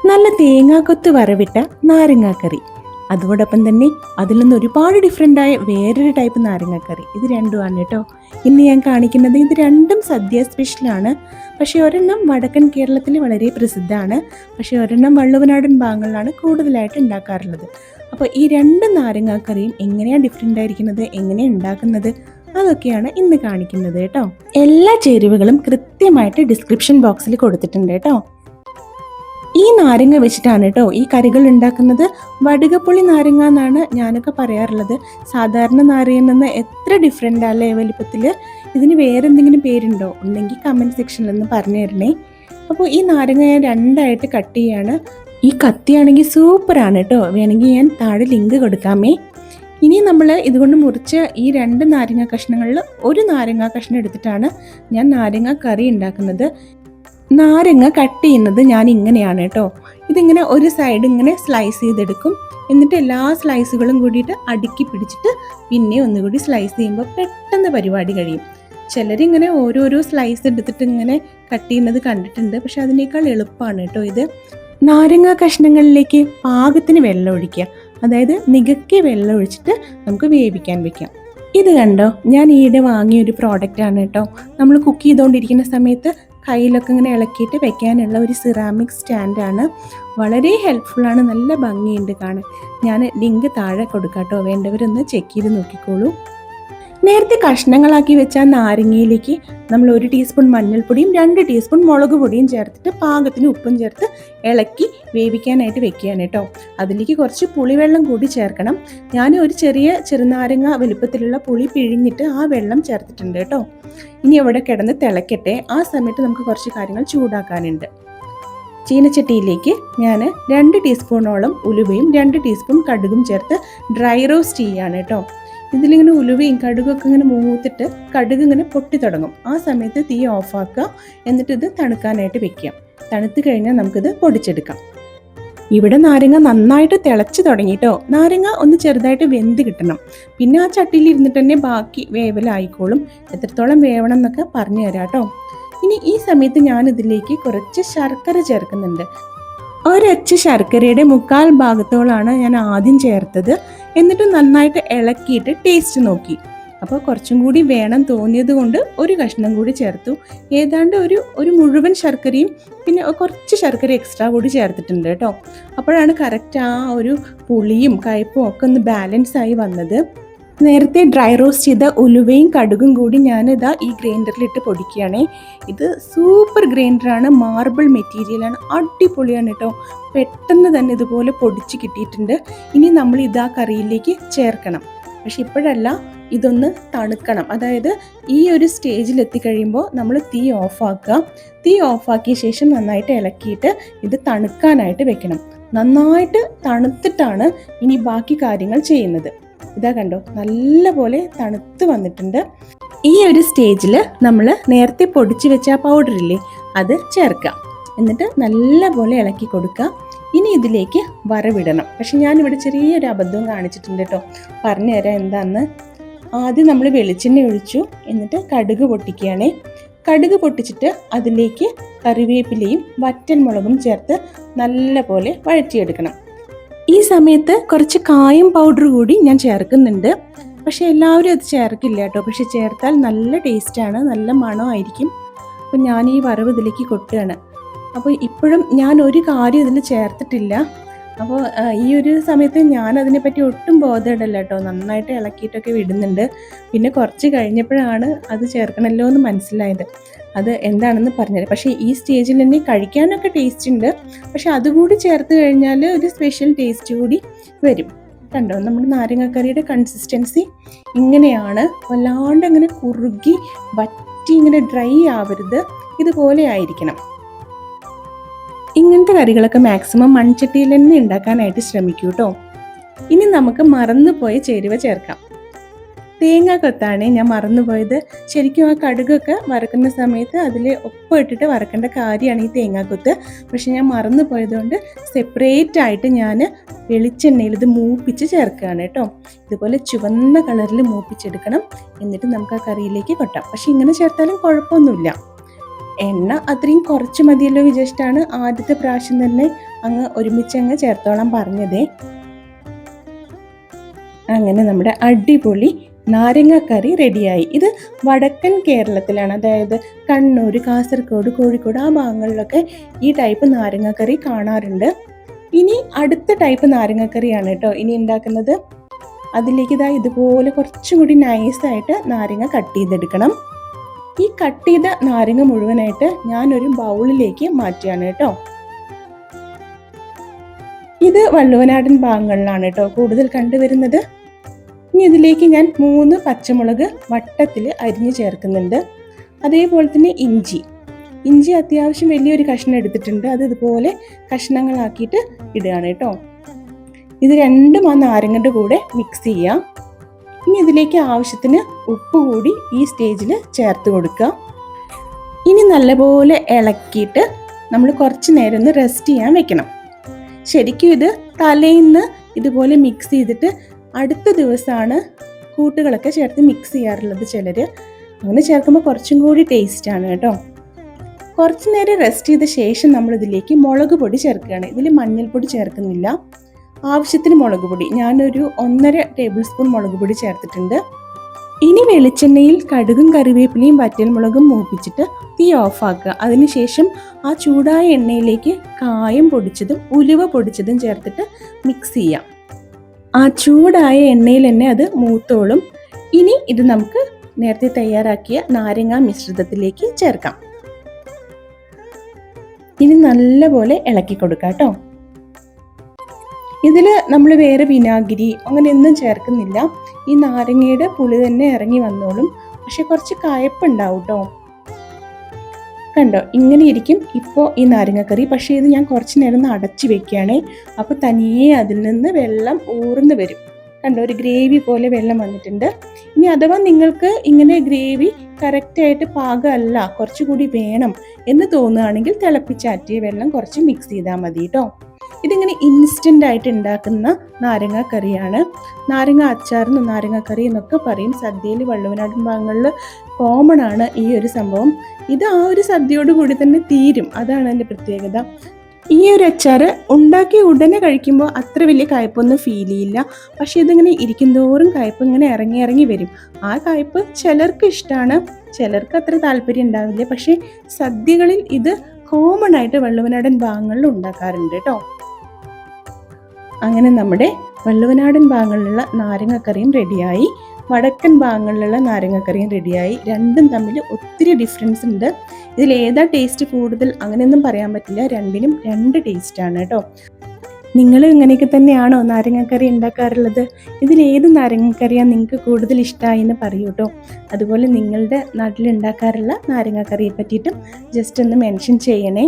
നല്ല തേങ്ങാക്കൊത്ത് വറവിട്ട നാരങ്ങാക്കറി, അതോടൊപ്പം തന്നെ അതിൽ നിന്ന് ഒരുപാട് ഡിഫറെൻ്റായ വേറൊരു ടൈപ്പ് നാരങ്ങാക്കറി. ഇത് രണ്ടുമാണ് കേട്ടോ ഇന്ന് ഞാൻ കാണിക്കുന്നത്. ഇത് രണ്ടും സദ്യ സ്പെഷ്യലാണ്. പക്ഷേ ഒരെണ്ണം വടക്കൻ കേരളത്തിൽ വളരെ പ്രസിദ്ധമാണ്, പക്ഷേ ഒരെണ്ണം വള്ളുവനാടൻ ഭാഗങ്ങളിലാണ് കൂടുതലായിട്ട് ഉണ്ടാക്കാറുള്ളത്. അപ്പോൾ ഈ രണ്ട് നാരങ്ങാക്കറിയും എങ്ങനെയാണ് ഡിഫറെൻ്റ് ആയിരിക്കുന്നത്, എങ്ങനെയാണ് ഉണ്ടാക്കുന്നത്, അതൊക്കെയാണ് ഇന്ന് കാണിക്കുന്നത് കേട്ടോ. എല്ലാ ചേരുവകളും കൃത്യമായിട്ട് ഡിസ്ക്രിപ്ഷൻ ബോക്സിൽ കൊടുത്തിട്ടുണ്ട് കേട്ടോ. ഈ നാരങ്ങ വെച്ചിട്ടാണ് കേട്ടോ ഈ കറികൾ ഉണ്ടാക്കുന്നത്. വടുകപ്പുളി നാരങ്ങ എന്നാണ് ഞാനൊക്കെ പറയാറുള്ളത്. സാധാരണ നാരങ്ങയിൽ നിന്ന് എത്ര ഡിഫറെൻ്റ് അല്ലേ വലിപ്പത്തിൽ. ഇതിന് വേറെ എന്തെങ്കിലും പേരുണ്ടോ ഉണ്ടെങ്കിൽ കമൻറ്റ് സെക്ഷനിൽ ഒന്ന് പറഞ്ഞു തരണേ. അപ്പോൾ ഈ നാരങ്ങ ഞാൻ രണ്ടായിട്ട് കട്ട് ചെയ്യാണ്. ഈ കത്തിയാണെങ്കിൽ സൂപ്പറാണ് കേട്ടോ, വേണമെങ്കിൽ ഞാൻ താഴെ ലിങ്ക് കൊടുക്കാമേ. ഇനി നമ്മൾ ഇതുകൊണ്ട് മുറിച്ച ഈ രണ്ട് നാരങ്ങ കഷ്ണങ്ങളിൽ ഒരു നാരങ്ങ കഷ്ണം എടുത്തിട്ടാണ് ഞാൻ നാരങ്ങ കറി ഉണ്ടാക്കുന്നത്. നാരങ്ങ കട്ട് ചെയ്യുന്നത് ഞാൻ ഇങ്ങനെയാണ് കേട്ടോ. ഇതിങ്ങനെ ഒരു സൈഡ് ഇങ്ങനെ സ്ലൈസ് ചെയ്തെടുക്കും, എന്നിട്ട് എല്ലാ സ്ലൈസുകളും കൂടിയിട്ട് അടുക്കി പിടിച്ചിട്ട് പിന്നെ ഒന്നുകൂടി സ്ലൈസ് ചെയ്യുമ്പോൾ പെട്ടെന്ന് പരിപാടി കഴിയും. ചിലരിങ്ങനെ ഓരോരോ സ്ലൈസ് എടുത്തിട്ട് ഇങ്ങനെ കട്ട് ചെയ്യുന്നത് കണ്ടിട്ടുണ്ട്, പക്ഷെ അതിനേക്കാൾ എളുപ്പമാണ് കേട്ടോ ഇത്. നാരങ്ങ കഷ്ണങ്ങളിലേക്ക് പാകത്തിന് വെള്ളം ഒഴിക്കുക, അതായത് നികക്കി വെള്ളം ഒഴിച്ചിട്ട് നമുക്ക് വേവിക്കാൻ വെക്കാം. ഇത് കണ്ടോ, ഞാൻ ഈയിടെ വാങ്ങിയൊരു പ്രോഡക്റ്റാണ് കേട്ടോ. നമ്മൾ കുക്ക് ചെയ്തുകൊണ്ടിരിക്കുന്ന സമയത്ത് കയ്യിലൊക്കെ ഇങ്ങനെ ഇളക്കിയിട്ട് വെക്കാനുള്ള ഒരു സിറാമിക് സ്റ്റാൻഡാണ്. വളരെ ഹെൽപ്ഫുള്ളാണ്, നല്ല ഭംഗിയുണ്ട് കാണാൻ. ഞാൻ ലിങ്ക് താഴെ കൊടുക്കാം കേട്ടോ, വേണ്ടവരൊന്ന് ചെക്ക് ചെയ്ത് നോക്കിക്കോളൂ. നേരത്തെ കഷ്ണങ്ങളാക്കി വെച്ച നാരങ്ങയിലേക്ക് നമ്മൾ 1 ടീസ്പൂൺ മഞ്ഞൾപ്പൊടിയും 2 ടീസ്പൂൺ മുളക് പൊടിയും ചേർത്തിട്ട് പാകത്തിന് ഉപ്പും ചേർത്ത് ഇളക്കി വേവിക്കാനായിട്ട് വെക്കുകയാണ് കേട്ടോ. അതിലേക്ക് കുറച്ച് പുളിവെള്ളം കൂടി ചേർക്കണം. ഞാൻ ഒരു ചെറുനാരങ്ങ വലുപ്പത്തിലുള്ള പുളി പിഴിഞ്ഞിട്ട് ആ വെള്ളം ചേർത്തിട്ടുണ്ട് കേട്ടോ. ഇനി അവിടെ കിടന്ന് തിളക്കട്ടെ. ആ സമയത്ത് നമുക്ക് കുറച്ച് കാര്യങ്ങൾ ചൂടാക്കാനുണ്ട്. ചീനച്ചട്ടിയിലേക്ക് ഞാൻ 2 ടീസ്പൂണോളം ഉലുവയും 2 ടീസ്പൂൺ കടുകും ചേർത്ത് ഡ്രൈ റോസ്റ്റ് ചെയ്യുകയാണ് കേട്ടോ. ഇതിലിങ്ങനെ ഉലുവയും കടുകൊക്കെ ഇങ്ങനെ മൂത്തിട്ട് കടുക് ഇങ്ങനെ പൊട്ടി തുടങ്ങും. ആ സമയത്ത് തീ ഓഫാക്കുക, എന്നിട്ട് ഇത് തണുക്കാനായിട്ട് വെക്കുക. തണുത്ത് കഴിഞ്ഞാൽ നമുക്കിത് പൊടിച്ചെടുക്കാം. ഇവിടെ നാരങ്ങ നന്നായിട്ട് തിളച്ച് തുടങ്ങിയിട്ടോ. നാരങ്ങ ഒന്ന് ചെറുതായിട്ട് വെന്ത് കിട്ടണം. പിന്നെ ആ ചട്ടിയിൽ ഇരുന്നിട്ട് തന്നെ ബാക്കി വേവലായിക്കോളും. എത്രത്തോളം വേവണം എന്നൊക്കെ പറഞ്ഞു തരാം കേട്ടോ. ഇനി ഈ സമയത്ത് ഞാൻ ഇതിലേക്ക് കുറച്ച് ശർക്കര ചേർക്കുന്നുണ്ട്. ഒരച്ച് ശർക്കരയുടെ 1/4 ഭാഗത്തോളാണ് ഞാൻ ആദ്യം ചേർത്തത്. എന്നിട്ട് നന്നായിട്ട് ഇളക്കിയിട്ട് ടേസ്റ്റ് നോക്കി. അപ്പോൾ കുറച്ചും കൂടി വേണം തോന്നിയത് കൊണ്ട് ഒരു കഷ്ണം കൂടി ചേർത്തു. ഏതാണ്ട് ഒരു മുഴുവൻ ശർക്കരയും പിന്നെ കുറച്ച് ശർക്കര എക്സ്ട്രാ കൂടി ചേർത്തിട്ടുണ്ട് കേട്ടോ. അപ്പോഴാണ് കറക്റ്റ് ആ ഒരു പുളിയും കയ്പും ഒക്കെ ഒന്ന് ബാലൻസ് ആയി വന്നത്. നേരത്തെ ഡ്രൈ റോസ്റ്റ് ചെയ്ത ഉലുവയും കടുകും കൂടി ഞാനിതാ ഈ ഗ്രൈൻഡറിലിട്ട് പൊടിക്കുകയാണേ. ഇത് സൂപ്പർ ഗ്രൈൻഡറാണ്, മാർബിൾ മെറ്റീരിയലാണ്, അടിപൊളിയാണ് കേട്ടോ. പെട്ടെന്ന് തന്നെ ഇതുപോലെ പൊടിച്ച് കിട്ടിയിട്ടുണ്ട്. ഇനി നമ്മൾ ഇതാ കറിയിലേക്ക് ചേർക്കണം. പക്ഷെ ഇപ്പോഴല്ല, ഇതൊന്ന് തണുക്കണം. അതായത് ഈ ഒരു സ്റ്റേജിൽ എത്തിക്കഴിയുമ്പോൾ നമ്മൾ തീ ഓഫാക്കുക. തീ ഓഫാക്കിയ ശേഷം നന്നായിട്ട് ഇളക്കിയിട്ട് ഇത് തണുക്കാനായിട്ട് വെക്കണം. നന്നായിട്ട് തണുത്തിട്ടാണ് ഇനി ബാക്കി കാര്യങ്ങൾ ചെയ്യുന്നത്. ഇതാ കണ്ടോ, നല്ല പോലെ തണുത്ത് വന്നിട്ടുണ്ട്. ഈ ഒരു സ്റ്റേജിൽ നമ്മൾ നേരത്തെ പൊടിച്ച് വെച്ച ആ പൗഡറില്ലേ അത് ചേർക്കാം. എന്നിട്ട് നല്ല പോലെ ഇളക്കി കൊടുക്കുക. ഇനി ഇതിലേക്ക് വറവിടണം. പക്ഷെ ഞാനിവിടെ ചെറിയൊരു അബദ്ധവും കാണിച്ചിട്ടുണ്ട് കേട്ടോ, പറഞ്ഞു തരാം എന്താന്ന്. ആദ്യം നമ്മൾ വെളിച്ചെണ്ണ ഒഴിച്ചു, എന്നിട്ട് കടുക് പൊട്ടിക്കുകയാണേ. കടുക് പൊട്ടിച്ചിട്ട് അതിലേക്ക് കറിവേപ്പിലയും വറ്റൽമുളകും ചേർത്ത് നല്ല പോലെ വഴറ്റിയെടുക്കണം. ഈ സമയത്ത് കുറച്ച് കായം പൗഡർ കൂടി ഞാൻ ചേർക്കുന്നുണ്ട്. പക്ഷെ എല്ലാവരും അത് ചേർക്കില്ല കേട്ടോ, പക്ഷെ ചേർത്താൽ നല്ല ടേസ്റ്റാണ്, നല്ല മണമായിരിക്കും. അപ്പോൾ ഞാൻ ഈ വറവ് ഇതിലേക്ക് കൊട്ടുകയാണ്. അപ്പോൾ ഇപ്പോഴും ഞാൻ ഒരു കാര്യം ഇതിൽ ചേർത്തിട്ടില്ല. അപ്പോൾ ഈ ഒരു സമയത്ത് ഞാൻ അതിനെപ്പറ്റി ഒട്ടും ബോധമിടല്ല കേട്ടോ, നന്നായിട്ട് ഇളക്കിയിട്ടൊക്കെ വിടുന്നുണ്ട്. പിന്നെ കുറച്ച് കഴിഞ്ഞപ്പോഴാണ് അത് ചേർക്കണമല്ലോ എന്ന് മനസ്സിലായത്. അത് എന്താണെന്ന് പറഞ്ഞുതരാം. പക്ഷേ ഈ സ്റ്റേജിൽ തന്നെ കഴിക്കാനൊക്കെ ടേസ്റ്റ് ഉണ്ട്. പക്ഷെ അതുകൂടി ചേർത്ത് കഴിഞ്ഞാൽ ഒരു സ്പെഷ്യൽ ടേസ്റ്റ് കൂടി വരും. കണ്ടോ, നമ്മുടെ നാരങ്ങക്കറിയുടെ കൺസിസ്റ്റൻസി ഇങ്ങനെയാണ്. വല്ലാണ്ട് അങ്ങനെ കുറുകി വറ്റി ഇങ്ങനെ ഡ്രൈ ആവരുത്, ഇതുപോലെ ആയിരിക്കണം. ഇങ്ങനത്തെ കറികളൊക്കെ മാക്സിമം മൺചട്ടിയിൽ തന്നെ ഉണ്ടാക്കാനായിട്ട് ശ്രമിക്കൂ കേട്ടോ. ഇനി നമുക്ക് മറന്നുപോയ ചേരുവ ചേർക്കാം. തേങ്ങാക്കൊത്താണ് ഞാൻ മറന്നുപോയത്. ശരിക്കും ആ കടുകൊക്കെ വറക്കുന്ന സമയത്ത് അതിൽ ഉപ്പ് ഇട്ടിട്ട് വറക്കേണ്ട കാര്യമാണ് ഈ തേങ്ങാക്കൊത്ത്. പക്ഷെ ഞാൻ മറന്നു പോയതുകൊണ്ട് സെപ്പറേറ്റ് ആയിട്ട് ഞാൻ വെളിച്ചെണ്ണയിൽ ഇത് മൂപ്പിച്ച് ചേർക്കുകയാണ് കേട്ടോ. ഇതുപോലെ ചുവന്ന കളറിൽ മൂപ്പിച്ചെടുക്കണം. എന്നിട്ട് നമുക്ക് ആ കറിയിലേക്ക് കൊട്ടാം. പക്ഷെ ഇങ്ങനെ ചേർത്താലും കുഴപ്പമൊന്നുമില്ല. എണ്ണ അത്രയും കുറച്ച് മതിയല്ലോ വിചാരിച്ചിട്ടാണ് ആദ്യത്തെ പ്രാവശ്യം തന്നെ അങ്ങ് ഒരുമിച്ചങ്ങ് ചേർത്തോളാൻ പറഞ്ഞതേ. അങ്ങനെ നമ്മുടെ അടിപൊളി നാരങ്ങക്കറി റെഡിയായി. ഇത് വടക്കൻ കേരളത്തിലാണ്, അതായത് കണ്ണൂർ, കാസർഗോഡ്, കോഴിക്കോട് ആ ഭാഗങ്ങളിലൊക്കെ ഈ ടൈപ്പ് നാരങ്ങക്കറി കാണാറുണ്ട്. ഇനി അടുത്ത ടൈപ്പ് നാരങ്ങക്കറിയാണ് കേട്ടോ ഇനി ഉണ്ടാക്കുന്നത്. അതിലേക്ക് ഇതുപോലെ കുറച്ചും കൂടി നൈസായിട്ട് നാരങ്ങ കട്ട് ചെയ്തെടുക്കണം. ഈ കട്ട് ചെയ്ത നാരങ്ങ മുഴുവനായിട്ട് ഞാനൊരു ബൗളിലേക്ക് മാറ്റുകയാണ് കേട്ടോ. ഇത് വള്ളുവനാടൻ ഭാഗങ്ങളിലാണ് കേട്ടോ കൂടുതൽ കണ്ടുവരുന്നത്. ഇനി ഇതിലേക്ക് ഞാൻ 3 പച്ചമുളക് വട്ടത്തിൽ അരിഞ്ഞ് ചേർക്കുന്നുണ്ട്. അതേപോലെ തന്നെ ഇഞ്ചി അത്യാവശ്യം വലിയൊരു കഷ്ണം എടുത്തിട്ടുണ്ട്. അത് ഇതുപോലെ കഷ്ണങ്ങളാക്കിയിട്ട് ഇടുകയാണ് കേട്ടോ. ഇത് രണ്ടും ആ നാരങ്ങയുടെ കൂടെ മിക്സ് ചെയ്യാം. ഇനി ഇതിലേക്ക് ആവശ്യത്തിന് ഉപ്പ് കൂടി ഈ സ്റ്റേജിൽ ചേർത്ത് കൊടുക്കുക. ഇനി നല്ലപോലെ ഇളക്കിയിട്ട് നമ്മൾ കുറച്ച് നേരം ഒന്ന് റെസ്റ്റ് ചെയ്യാൻ വെക്കണം. ശരിക്കും ഇത് തലേന്ന് ഇതുപോലെ മിക്സ് ചെയ്തിട്ട് അടുത്ത ദിവസമാണ് കൂട്ടുകളൊക്കെ ചേർത്ത് മിക്സ് ചെയ്യാറുള്ളത് ചിലർ. അങ്ങനെ ചേർക്കുമ്പോൾ കുറച്ചും കൂടി ടേസ്റ്റാണ് കേട്ടോ. കുറച്ച് നേരം റെസ്റ്റ് ചെയ്ത ശേഷം നമ്മൾ ഇതിലേക്ക് മുളക് പൊടി ചേർക്കുകയാണ്. ഇതിൽ മഞ്ഞൾപ്പൊടി ചേർക്കുന്നില്ല. ആവശ്യത്തിന് മുളക് പൊടി ഞാനൊരു 1.5 ടേബിൾ സ്പൂൺ മുളക് പൊടി ചേർത്തിട്ടുണ്ട്. ഇനി വെളിച്ചെണ്ണയിൽ കടുകും കറിവേപ്പിലയും വറ്റൽമുളകും മൂപ്പിച്ചിട്ട് തീ ഓഫാക്കുക. അതിനുശേഷം ആ ചൂടായ എണ്ണയിലേക്ക് കായം പൊടിച്ചതും ഉലുവ പൊടിച്ചതും ചേർത്തിട്ട് മിക്സ് ചെയ്യാം. ആ ചൂടായ എണ്ണയിൽ തന്നെ അത് മൂത്തോളും. ഇനി ഇത് നമുക്ക് നേരത്തെ തയ്യാറാക്കിയ നാരങ്ങ മിശ്രിതത്തിലേക്ക് ചേർക്കാം. ഇനി നല്ലപോലെ ഇളക്കി കൊടുക്കാം കേട്ടോ. ഇതിൽ നമ്മൾ വേറെ വിനാഗിരി അങ്ങനെയൊന്നും ചേർക്കുന്നില്ല. ഈ നാരങ്ങയുടെ പുളി തന്നെ ഇറങ്ങി വന്നോളും. പക്ഷെ കുറച്ച് കയ്പ്പുണ്ടാവും കേട്ടോ. കണ്ടോ, ഇങ്ങനെ ഇരിക്കും ഇപ്പോൾ ഈ നാരങ്ങക്കറി. പക്ഷേ ഇത് ഞാൻ കുറച്ച് നേരം ഒന്ന് അടച്ചു വെക്കുകയാണേ. അപ്പോൾ തനിയെ അതിൽ നിന്ന് വെള്ളം ഊർന്ന് വരും. കണ്ടോ, ഒരു ഗ്രേവി പോലെ വെള്ളം വന്നിട്ടുണ്ട്. ഇനി അഥവാ നിങ്ങൾക്ക് ഇങ്ങനെ ഗ്രേവി കറക്റ്റായിട്ട് പാകമല്ല, കുറച്ചുകൂടി വേണം എന്ന് തോന്നുകയാണെങ്കിൽ തിളപ്പിച്ചാറ്റിയ വെള്ളം കുറച്ച് മിക്സ് ചെയ്താൽ മതി കേട്ടോ. ഇതിങ്ങനെ ഇൻസ്റ്റൻ്റ് ആയിട്ട് ഉണ്ടാക്കുന്ന നാരങ്ങക്കറിയാണ്. നാരങ്ങ അച്ചാറെന്നും നാരങ്ങക്കറി എന്നൊക്കെ പറയും. സദ്യയിൽ വള്ളുവനാടൻ ഭാഗങ്ങളിൽ കോമൺ ആണ് ഈ ഒരു സംഭവം. ഇത് ആ ഒരു സദ്യയോട് കൂടി തന്നെ തീരും. അതാണ് അതിൻ്റെ പ്രത്യേകത. ഈ ഒരു അച്ചാർ ഉണ്ടാക്കി ഉടനെ കഴിക്കുമ്പോൾ അത്ര വലിയ കയ്പൊന്നും ഫീൽ ചെയ്യില്ല. പക്ഷെ ഇതിങ്ങനെ ഇരിക്കുന്തോറും കയ്പ് ഇങ്ങനെ ഇറങ്ങി വരും. ആ കയ്പ് ചിലർക്ക് ഇഷ്ടമാണ്, ചിലർക്ക് അത്ര താല്പര്യം ഉണ്ടാവില്ല. പക്ഷേ സദ്യകളിൽ ഇത് കോമൺ ആയിട്ട് വള്ളുവനാടൻ ഭാഗങ്ങളിൽ ഉണ്ടാക്കാറുണ്ട് കേട്ടോ. അങ്ങനെ നമ്മുടെ വള്ളുവനാടൻ ഭാഗങ്ങളിലുള്ള നാരങ്ങക്കറിയും റെഡിയായി, വടക്കൻ ഭാഗങ്ങളിലുള്ള നാരങ്ങക്കറിയും റെഡിയായി. രണ്ടും തമ്മിൽ ഒത്തിരി ഡിഫറൻസ് ഉണ്ട്. ഇതിലേതാ ടേസ്റ്റ് കൂടുതൽ അങ്ങനെയൊന്നും പറയാൻ പറ്റില്ല. രണ്ടിനും 2 ടേസ്റ്റാണ് കേട്ടോ. നിങ്ങൾ ഇങ്ങനെയൊക്കെ തന്നെയാണോ നാരങ്ങക്കറി ഉണ്ടാക്കാറുള്ളത്? ഇതിലേത് നാരങ്ങക്കറിയാണ് നിങ്ങൾക്ക് കൂടുതൽ ഇഷ്ടമായി എന്ന് പറയൂ കേട്ടോ. അതുപോലെ നിങ്ങളുടെ നാട്ടിലുണ്ടാക്കാറുള്ള നാരങ്ങക്കറിയെ പറ്റിയിട്ടും ജസ്റ്റ് ഒന്ന് മെൻഷൻ ചെയ്യണേ.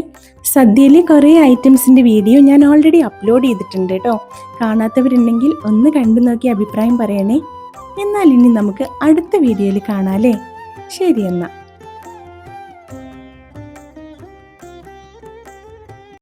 സദ്യയിലെ കുറേ ഐറ്റംസിൻ്റെ വീഡിയോ ഞാൻ ഓൾറെഡി അപ്ലോഡ് ചെയ്തിട്ടുണ്ട് കേട്ടോ. കാണാത്തവരുണ്ടെങ്കിൽ ഒന്ന് കണ്ടു നോക്കി അഭിപ്രായം പറയണേ. എന്നാൽ ഇനി നമുക്ക് അടുത്ത വീഡിയോയിൽ കാണാമല്ലേ. ശരി എന്നാൽ.